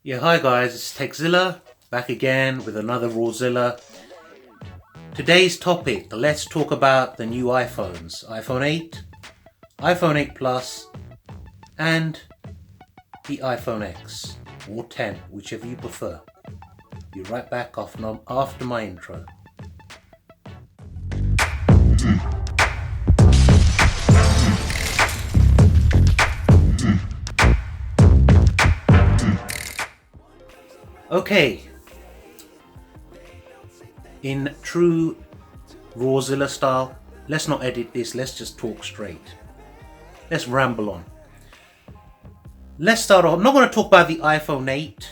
Yeah, hi guys, it's Zilla back again with another raw Zilla. Today's topic, let's talk about the new iPhones. iPhone 8, iPhone 8 Plus, and the iPhone X, or 10, whichever you prefer. Be right back after my intro. Okay, in true raw Zilla style, let's not edit this, let's just talk straight. Let's ramble on. Let's start off. I'm not going to talk about the iPhone 8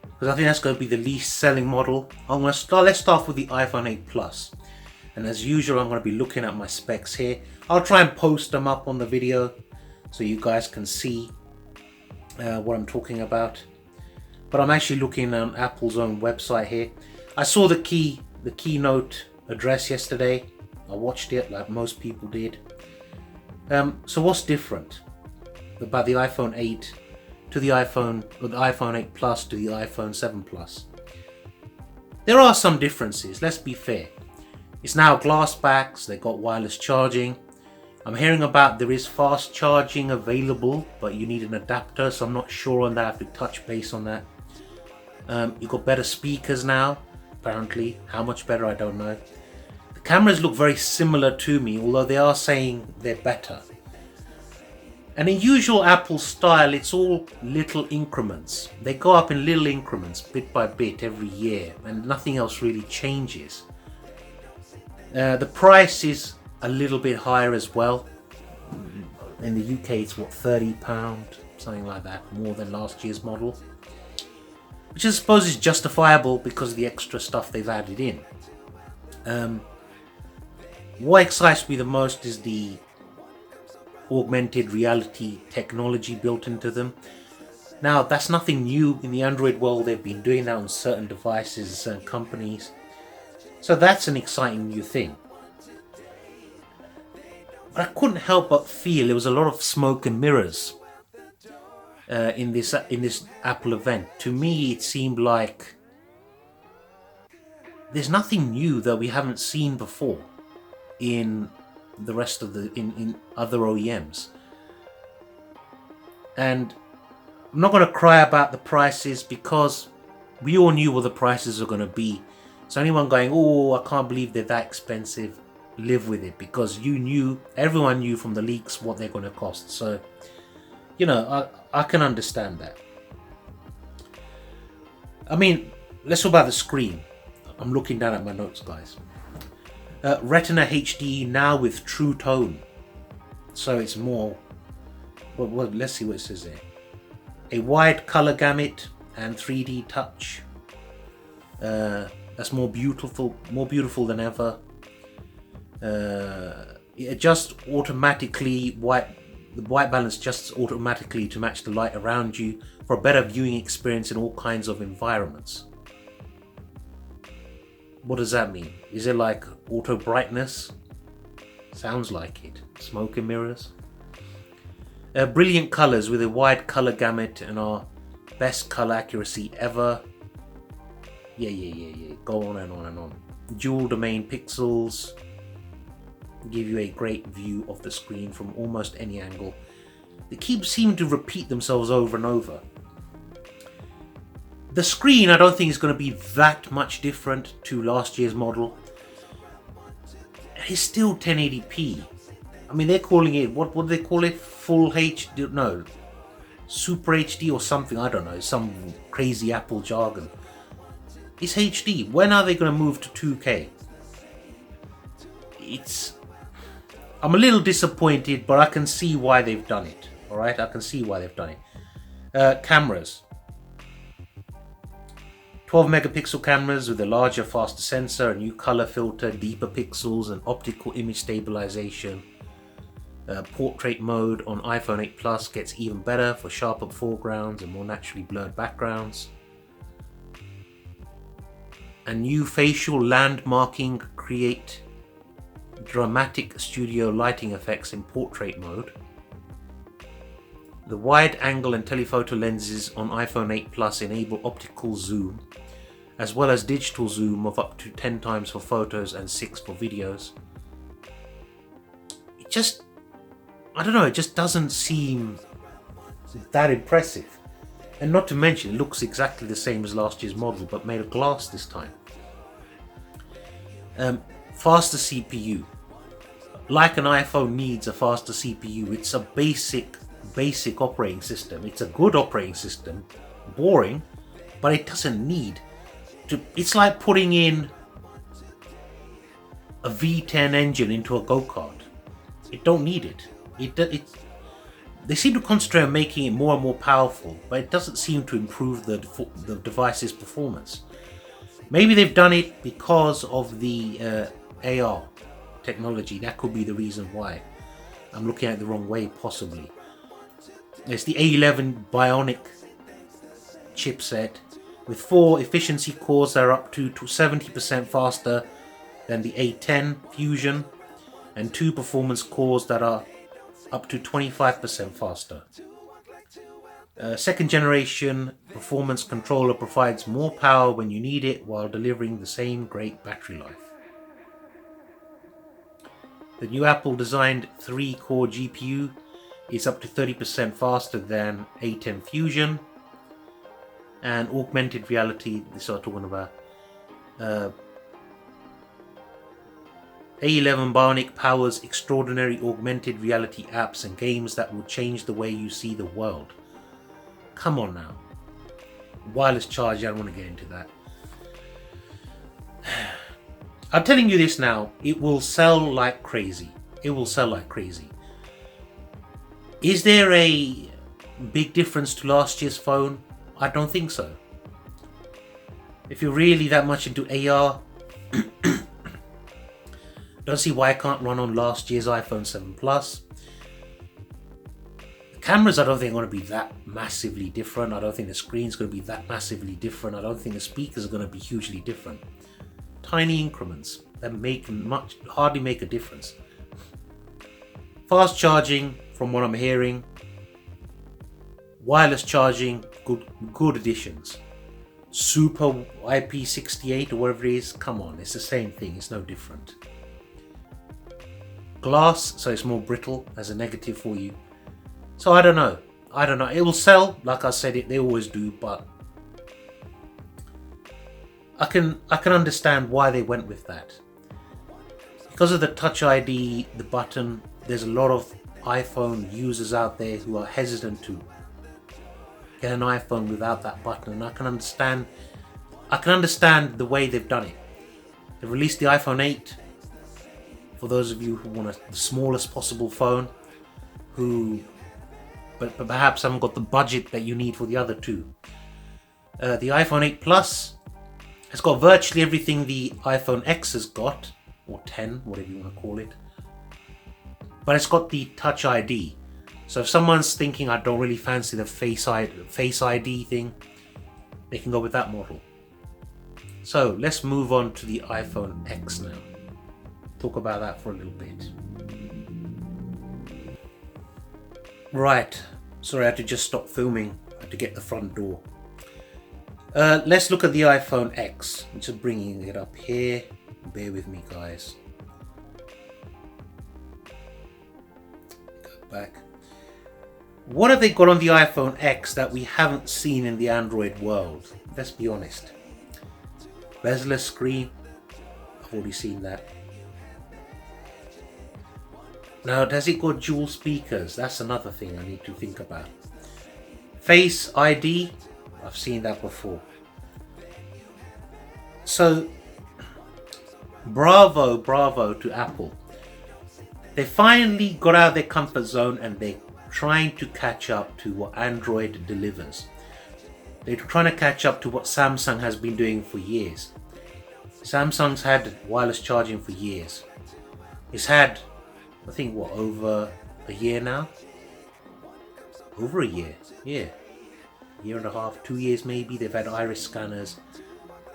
because I think that's going to be the least selling model. Let's start off with the iPhone 8 Plus. And as usual, I'm going to be looking at my specs here. I'll try and post them up on the video so you guys can see what I'm talking about. But I'm actually looking on Apple's own website here. I saw the keynote address yesterday. I watched it like most people did. So what's different about the iPhone 8 to the iPhone 8 Plus to the iPhone 7 Plus? There are some differences, let's be fair. It's now glass backs, they got wireless charging. I'm hearing about there is fast charging available, but you need an adapter, so I'm not sure on that. I have to touch base on that. You've got better speakers now, apparently. How much better, I don't know. The cameras look very similar to me, although they are saying they're better. And in usual Apple style, it's all little increments. They go up in little increments, bit by bit, every year, and nothing else really changes. The price is a little bit higher as well. In the UK, it's what, £30, something like that, more than last year's model. Which I suppose is justifiable because of the extra stuff they've added in. What excites me the most is the augmented reality technology built into them. Now, that's nothing new in the Android world. They've been doing that on certain devices and certain companies. So that's an exciting new thing. But I couldn't help but feel there was a lot of smoke and mirrors in this Apple event. To me, it seemed like there's nothing new that we haven't seen before in the rest of in other OEMs. And I'm not going to cry about the prices because we all knew what the prices are going to be. So anyone going, oh, I can't believe they're that expensive, live with it, because everyone knew from the leaks what they're going to cost. So, you know, I can understand that. I mean, let's talk about the screen. I'm looking down at my notes, guys. Retina HD now with True Tone. So it's more, well, let's see what it says there. A wide color gamut and 3D touch. That's more beautiful than ever. It adjusts automatically, the white balance adjusts automatically to match the light around you for a better viewing experience in all kinds of environments. What does that mean? Is it like auto brightness? Sounds like it. Smoke and mirrors. Brilliant colors with a wide color gamut and our best color accuracy ever. Yeah. Go on and on and on. Dual domain pixels give you a great view of the screen from almost any angle. They keep seeming to repeat themselves over and over. The screen, I don't think is going to be that much different to last year's model. It's still 1080p. I mean, they're calling it, what do they call it? Full HD? No, Super HD or something. I don't know. Some crazy Apple jargon. It's HD. When are they going to move to 2K? I'm a little disappointed, but I can see why they've done it. Alright, I can see why they've done it. Cameras. 12 megapixel cameras with a larger, faster sensor, a new color filter, deeper pixels, and optical image stabilization. Portrait mode on iPhone 8 Plus gets even better for sharper foregrounds and more naturally blurred backgrounds. A new facial landmarking create dramatic studio lighting effects in portrait mode. The wide angle and telephoto lenses on iPhone 8 Plus enable optical zoom, as well as digital zoom of up to 10 times for photos and 6 for videos. It just, I don't know, it just doesn't seem that impressive. And not to mention, it looks exactly the same as last year's model, but made of glass this time. Faster CPU. Like an iPhone needs a faster CPU, it's a basic operating system. It's a good operating system, boring, but it doesn't need to. It's like putting in a V10 engine into a go-kart. It don't need it. They seem to concentrate on making it more and more powerful, but it doesn't seem to improve the device's performance. Maybe they've done it because of the AR technology. That could be the reason why. I'm looking at it the wrong way, possibly. It's the A11 Bionic chipset with 4 efficiency cores that are up to 70% faster than the A10 Fusion, and 2 performance cores that are up to 25% faster. Second generation performance controller provides more power when you need it while delivering the same great battery life. The new Apple designed 3-core GPU is up to 30% faster than A10 Fusion, and augmented reality, this is what I'm talking about. A11 Bionic powers extraordinary augmented reality apps and games that will change the way you see the world. Come on now. Wireless charge, I don't want to get into that. I'm telling you this now, it will sell like crazy. It will sell like crazy. Is there a big difference to last year's phone? I don't think so. If you're really that much into AR, don't see why I can't run on last year's iPhone 7 Plus. The cameras, I don't think are going to be that massively different. I don't think the screen's going to be that massively different. I don't think the speakers are going to be hugely different. Tiny increments that hardly make a difference. Fast charging, from what I'm hearing. Wireless charging, good additions. Super IP68 or whatever it is, come on, it's the same thing, it's no different. Glass, so it's more brittle, as a negative for you. So I don't know. It will sell, like I said, they always do, but I can understand why they went with that. Because of the Touch ID, the button, there's a lot of iPhone users out there who are hesitant to get an iPhone without that button, and I can understand the way they've done it. They've released the iPhone 8 for those of you who want the smallest possible phone, but perhaps haven't got the budget that you need for the other two. The iPhone 8 Plus has got virtually everything the iPhone X has got, or 10, whatever you want to call it. But it's got the Touch ID. So if someone's thinking, I don't really fancy the Face ID thing, they can go with that model. So let's move on to the iPhone X now. Talk about that for a little bit. Right, sorry, I had to just stop filming. I had to get the front door. Let's look at the iPhone X. I'm just bringing it up here. Bear with me, guys. Go back. What have they got on the iPhone X that we haven't seen in the Android world? Let's be honest. Bezel-less screen. I've already seen that. Now, does it got dual speakers? That's another thing I need to think about. Face ID. I've seen that before. So, bravo to Apple. They finally got out of their comfort zone and they're trying to catch up to what Android delivers. They're trying to catch up to what Samsung has been doing for years. Samsung's had wireless charging for years. It's had, I think, over a year now? Over a year, yeah. Year and a half, 2 years maybe. They've had iris scanners.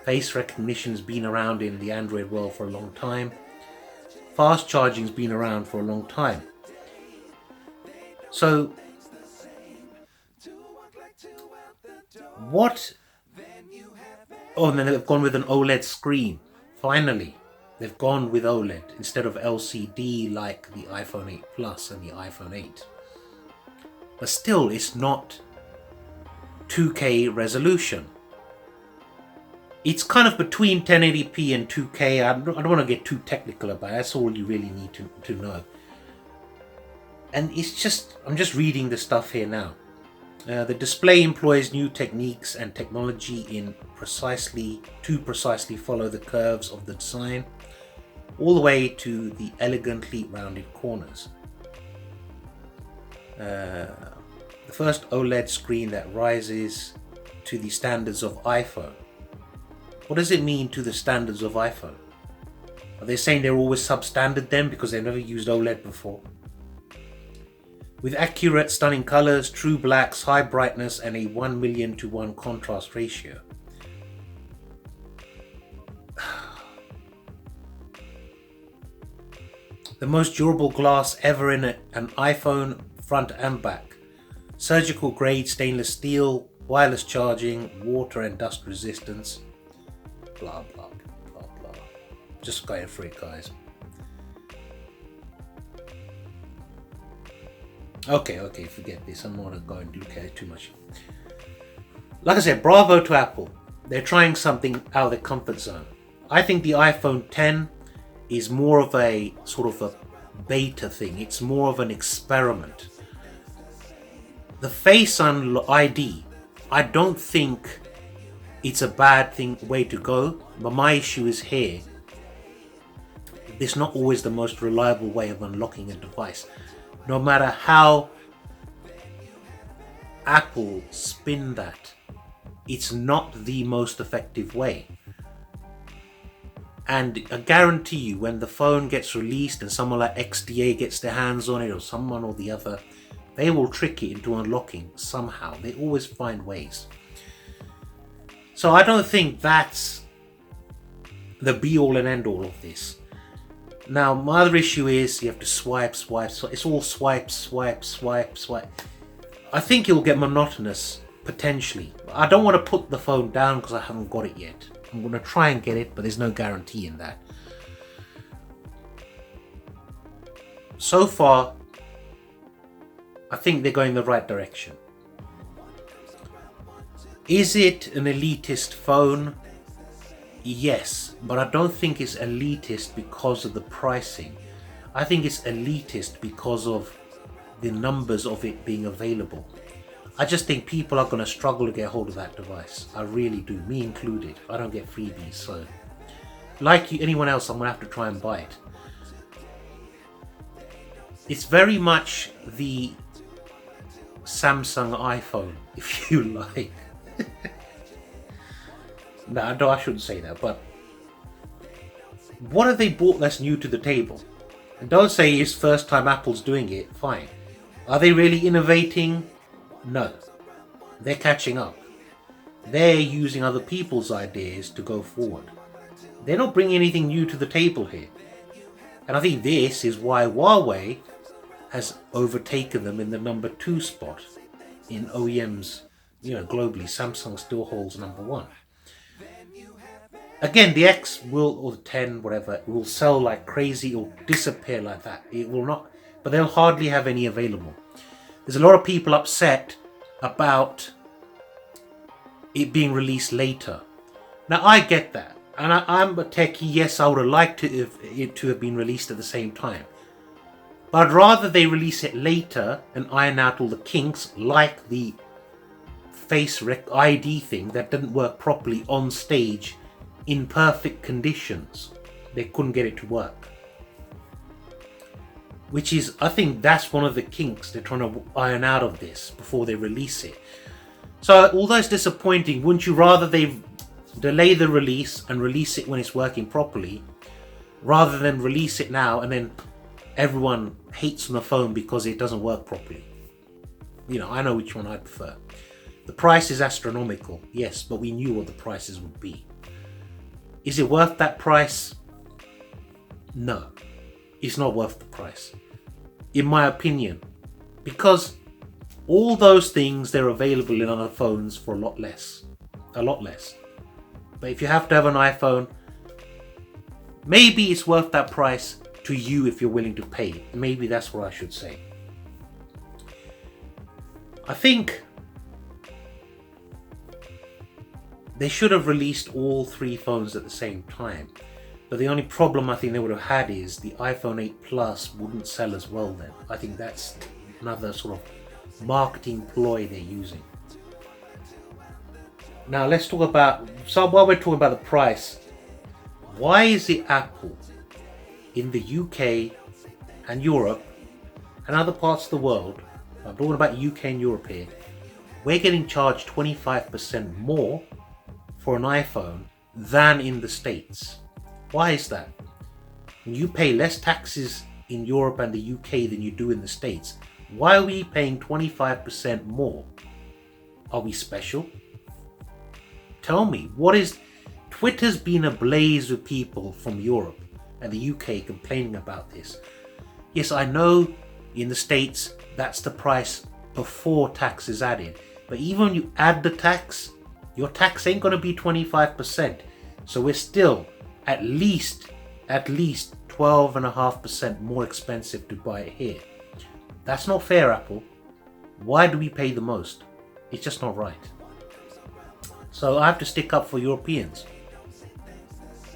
Face recognition's been around in the Android world for a long time. Fast charging's been around for a long time. So What? Oh, and then they've gone with an OLED screen. Finally, they've gone with OLED instead of LCD like the iPhone 8 Plus and the iPhone 8. But still, it's not 2K resolution. It's kind of between 1080p and 2K. I don't want to get too technical about it. That's all you really need to know. And it's just, I'm just reading the stuff here now. The display employs new techniques and technology to precisely follow the curves of the design, all the way to the elegantly rounded corners. The first OLED screen that rises to the standards of iPhone. What does it mean to the standards of iPhone? Are they saying they're always substandard then because they've never used OLED before? With accurate, stunning colors, true blacks, high brightness, and a 1,000,000:1 contrast ratio. The most durable glass ever in an iPhone front and back. Surgical grade stainless steel, wireless charging, water and dust resistance. Blah, blah, blah, blah. Just going for it, guys. Okay, forget this. I'm not going to look at it too much. Like I said, bravo to Apple. They're trying something out of their comfort zone. I think the iPhone X is more of a sort of a beta thing. It's more of an experiment. The Face ID, I don't think it's a bad way to go, but my issue is here. It's not always the most reliable way of unlocking a device. No matter how Apple spin that, it's not the most effective way. And I guarantee you, when the phone gets released and someone like XDA gets their hands on it, or someone or the other, they will trick it into unlocking somehow. They always find ways. So I don't think that's the be-all and end-all of this. Now, my other issue is you have to swipe. It's all swipe. I think it will get monotonous, potentially. I don't want to put the phone down because I haven't got it yet. I'm going to try and get it, but there's no guarantee in that. So far, I think they're going the right direction. Is it an elitist phone? Yes, but I don't think it's elitist because of the pricing. I think it's elitist because of the numbers of it being available. I just think people are going to struggle to get hold of that device. I really do, me included. I don't get freebies, so like anyone else, I'm going to have to try and buy it. It's very much the Samsung iPhone, if you like. No, I shouldn't say that, but what have they brought that's new to the table? And don't say it's first time Apple's doing it, fine. Are they really innovating? No. They're catching up. They're using other people's ideas to go forward. They're not bringing anything new to the table here. And I think this is why Huawei has overtaken them in the number 2 spot in OEMs, globally. Samsung still holds number 1. Again, the X or the 10, whatever, will sell like crazy or disappear like that. It will not, but they'll hardly have any available. There's a lot of people upset about it being released later. Now, I get that. And I'm a techie. Yes, I would have liked it to have been released at the same time. But I'd rather they release it later and iron out all the kinks, like the Face ID thing that didn't work properly on stage in perfect conditions. They couldn't get it to work. Which is, I think that's one of the kinks they're trying to iron out of this before they release it. So although it's disappointing, wouldn't you rather they delay the release and release it when it's working properly, rather than release it now and then everyone hates on the phone because it doesn't work properly? I know which one I prefer. The price is astronomical, yes, but we knew what the prices would be. Is it worth that price? No, it's not worth the price, in my opinion, because All those things, they're available in other phones for a lot less. A lot less. But if you have to have an iPhone, maybe it's worth that price to you if you're willing to pay. Maybe that's what I should say. I think they should have released all three phones at the same time. But the only problem I think they would have had is the iPhone 8 Plus wouldn't sell as well then. I think that's another sort of marketing ploy they're using. Now let's talk about, so while we're talking about the price, why is it Apple in the UK and Europe and other parts of the world, I'm talking about UK and Europe here, we're getting charged 25% more for an iPhone than in the States? Why is that? When you pay less taxes in Europe and the UK than you do in the States, why are we paying 25% more? Are we special? Tell me, what is... Twitter's been ablaze with people from Europe and the UK complaining about this. Yes, I know in the States that's the price before tax is added. But even when you add the tax, your tax ain't going to be 25%. So we're still at least 12.5% more expensive to buy it here. That's not fair, Apple. Why do we pay the most? It's just not right. So I have to stick up for Europeans.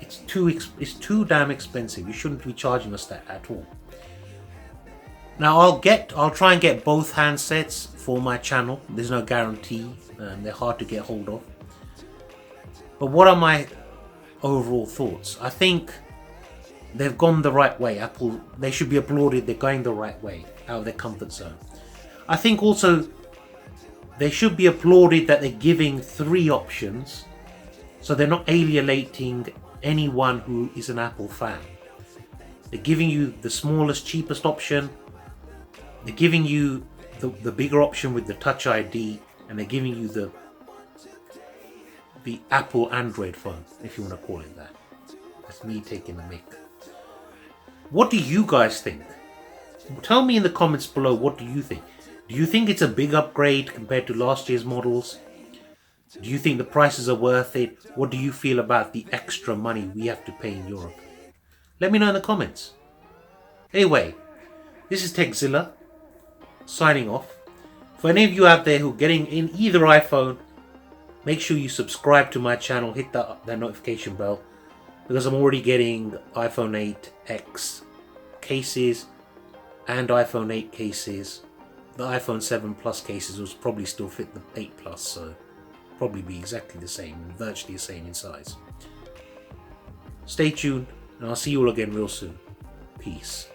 It's too damn expensive. You shouldn't be charging us that at all. Now I'll try and get both handsets for my channel. There's no guarantee. They're hard to get hold of. But what are my overall thoughts? I think they've gone the right way. Apple, they should be applauded. They're going the right way out of their comfort zone. I think also they should be applauded that they're giving three options, so they're not alienating anyone who is an Apple fan. They're giving you the smallest, cheapest option. They're giving you the bigger option with the Touch ID, and they're giving you the Apple Android phone, if you want to call it that. That's me taking the mic. What do you guys think? Tell me in the comments below, what do you think? Do you think it's a big upgrade compared to last year's models? Do you think the prices are worth it? What do you feel about the extra money we have to pay in Europe? Let me know in the comments. Anyway, this is TechZilla signing off. For any of you out there who are getting in either iPhone, make sure you subscribe to my channel, hit that notification bell, because I'm already getting iPhone 8X cases and iPhone 8 cases. The iPhone 7 Plus cases will probably still fit the 8 Plus, so probably be exactly the same, virtually the same in size. Stay tuned, and I'll see you all again real soon. Peace.